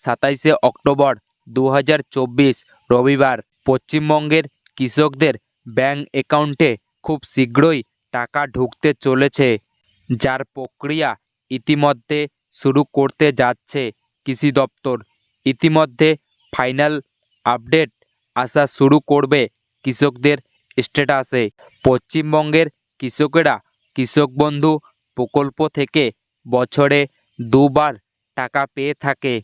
27 October 2024 রবিবার পশ্চিমবঙ্গের কৃষকদের ব্যাংক অ্যাকাউন্টে খুব শীঘ্রই টাকা ঢুকতে চলেছে, যার প্রক্রিয়া ইতিমধ্যে শুরু করতে যাচ্ছে কৃষি দপ্তর। ইতিমধ্যে ফাইনাল আপডেট আসা শুরু করবে কৃষকদের স্ট্যাটাসে। পশ্চিমবঙ্গের কৃষকেরা কৃষক বন্ধু প্রকল্প থেকে বছরে দুবার টাকা পেয়ে থাকে।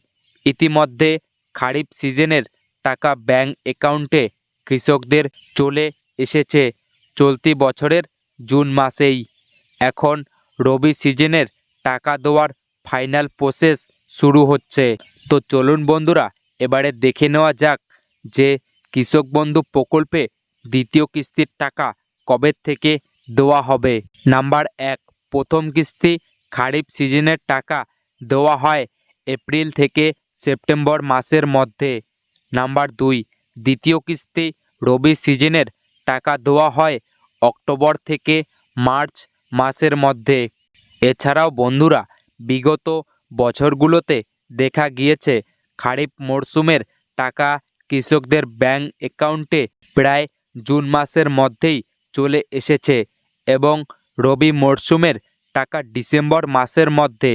ইতিমধ্যে খারিফ সিজনের টাকা ব্যাংক অ্যাকাউন্টে কৃষকদের চলে এসেছে চলতি বছরের জুন মাসেই। এখন রবি সিজনের টাকা দেওয়ার ফাইনাল প্রসেস শুরু হচ্ছে। তো চলুন বন্ধুরা, এবারে দেখে নেওয়া যাক যে কৃষক বন্ধু প্রকল্পে দ্বিতীয় কিস্তির টাকা কবে থেকে দেওয়া হবে। নাম্বার 1, প্রথম কিস্তি খারিফ সিজনের টাকা দেওয়া হয় এপ্রিল থেকে সেপ্টেম্বর মাসের মধ্যে। নাম্বার 2, দ্বিতীয় কিস্তি রবি সিজনের টাকা দেওয়া হয় অক্টোবর থেকে মার্চ মাসের মধ্যে। এছাড়াও বন্ধুরা, বিগত বছরগুলোতে দেখা গিয়েছে খারিফ মরশুমের টাকা কৃষকদের ব্যাংক অ্যাকাউন্টে প্রায় জুন মাসের মধ্যেই চলে এসেছে এবং রবি মরশুমের টাকা ডিসেম্বর মাসের মধ্যে।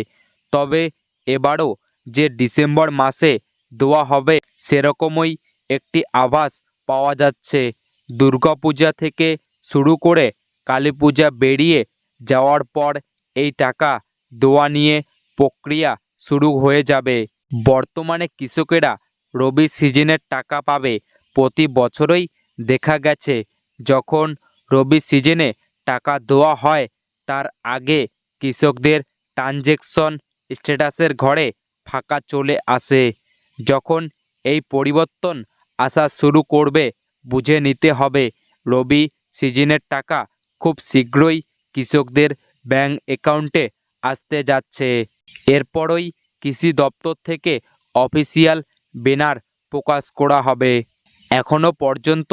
তবে এবারও যে ডিসেম্বর মাসে দেওয়া হবে সেরকমই একটি আভাস পাওয়া যাচ্ছে। দুর্গাপূজা থেকে শুরু করে কালী পূজা বেরিয়ে যাওয়ার পর এই টাকা দেওয়া নিয়ে প্রক্রিয়া শুরু হয়ে যাবে। বর্তমানে কৃষকেরা রবি সিজনের টাকা পাবে। প্রতি বছরই দেখা গেছে যখন রবি সিজনে টাকা দেওয়া হয় তার আগে কৃষকদের ট্রানজ্যাকশন স্ট্যাটাসের ঘরে ফাঁকা চলে আসে। যখন এই পরিবর্তন আসা শুরু করবে বুঝে নিতে হবে রবি সিজনের টাকা খুব শীঘ্রই কৃষকদের ব্যাংক অ্যাকাউন্টে আসতে যাচ্ছে। এরপরই কৃষি দপ্তর থেকে অফিসিয়াল ব্যানার প্রকাশ করা হবে। এখনও পর্যন্ত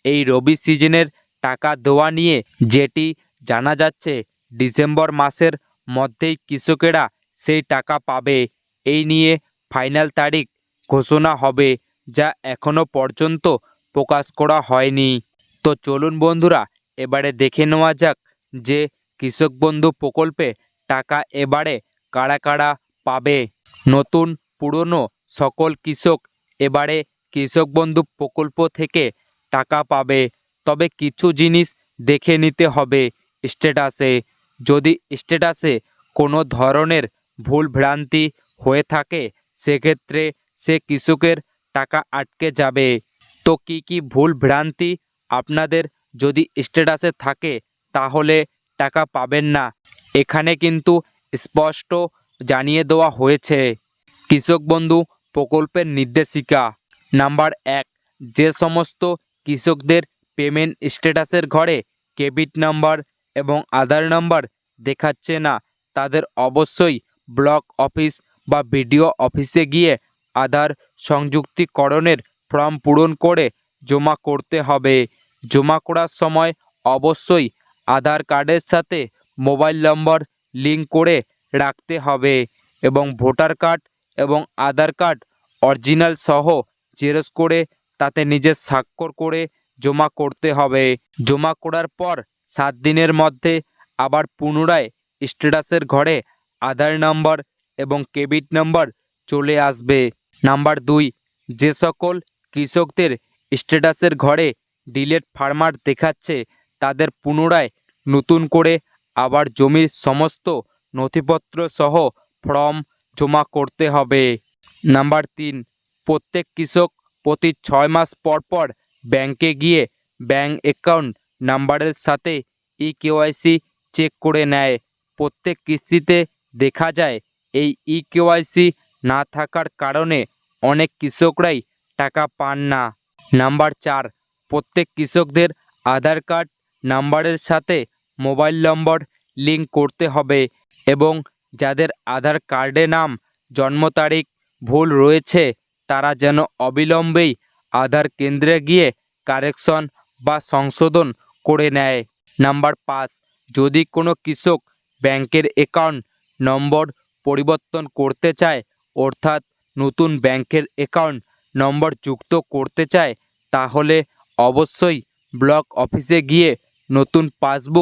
এই রবি সিজনের টাকা দেওয়া নিয়ে যেটি জানা যাচ্ছে ডিসেম্বর মাসের মধ্যেই কৃষকেরা সেই টাকা পাবে। এই নিয়ে ফাইনাল তারিখ ঘোষণা হবে, যা এখনও পর্যন্ত প্রকাশ করা হয়নি। তো চলুন বন্ধুরা, এবারে দেখে নেওয়া যাক যে কৃষক বন্ধু প্রকল্পে টাকা এবারে কারা কারা পাবে। নতুন পুরনো সকল কৃষক এবারে কৃষক বন্ধু প্রকল্প থেকে টাকা পাবে। তবে কিছু জিনিস দেখে নিতে হবে স্ট্যাটাসে। যদি স্ট্যাটাসে কোনো ধরনের ভুল ভ্রান্তি হয়ে থাকে সেক্ষেত্রে সে কৃষকের টাকা আটকে যাবে। তো কি কি ভুল ভ্রান্তি আপনাদের যদি স্ট্যাটাসে থাকে তাহলে টাকা পাবেন না, এখানে কিন্তু স্পষ্ট জানিয়ে দেওয়া হয়েছে। কৃষক বন্ধু প্রকল্পের নির্দেশিকা। নাম্বার 1, যে সমস্ত কৃষকদের পেমেন্ট স্ট্যাটাসের ঘরে ক্রেডিট নাম্বার এবং আধার নাম্বার দেখাচ্ছে না তাদের অবশ্যই ব্লক অফিস বা বিডিও অফিসে গিয়ে আধার সংযুক্তিকরণের ফর্ম পূরণ করে জমা করতে হবে। জমা করার সময় অবশ্যই আধার কার্ডের সাথে মোবাইল নম্বর লিঙ্ক করে রাখতে হবে এবং ভোটার কার্ড এবং আধার কার্ড অরিজিনাল সহ জেরক্স করে তাতে নিজের স্বাক্ষর করে জমা করতে হবে। জমা করার পর 7 দিনের মধ্যে আবার পুনরায় স্ট্যাটাসের ঘরে আধার নাম্বার এবং ক্রেডিট নাম্বার চলে আসবে। নাম্বার 2, যে সকল কৃষকদের স্ট্যাটাসের ঘরে ডিলেট ফার্মার দেখাচ্ছে তাদের পুনরায় নতুন করে আবার জমির সমস্ত নথিপত্র সহ ফর্ম জমা করতে হবে। নাম্বার 3, প্রত্যেক কৃষক প্রতি 6 মাস পর পর ব্যাংকে গিয়ে ব্যাংক অ্যাকাউন্ট নাম্বারের সাথে ইকেওয়াইসি চেক করে নেয়। প্রত্যেক কিস্তিতে দেখা যায় এই ইকেওয়াইসি না থাকার কারণে অনেক কৃষকরাই টাকা পান না। নাম্বার 4, প্রত্যেক কৃষকদের আধার কার্ড নাম্বারের সাথে মোবাইল নম্বর লিঙ্ক করতে হবে এবং যাদের আধার কার্ডে নাম জন্ম তারিখ ভুল রয়েছে তারা যেন অবিলম্বেই আধার কেন্দ্রে গিয়ে কারেকশন বা সংশোধন করে নেয়। নাম্বার 5, যদি কোনো কৃষক ব্যাংকের অ্যাকাউন্ট নম্বর পরিবর্তন করতে চায় অর্থাৎ নতুন ব্যাংকের অ্যাকাউন্ট নম্বর যুক্ত করতে চায় তাহলে অবশ্যই ব্লক অফিসে গিয়ে নতুন পাসবুক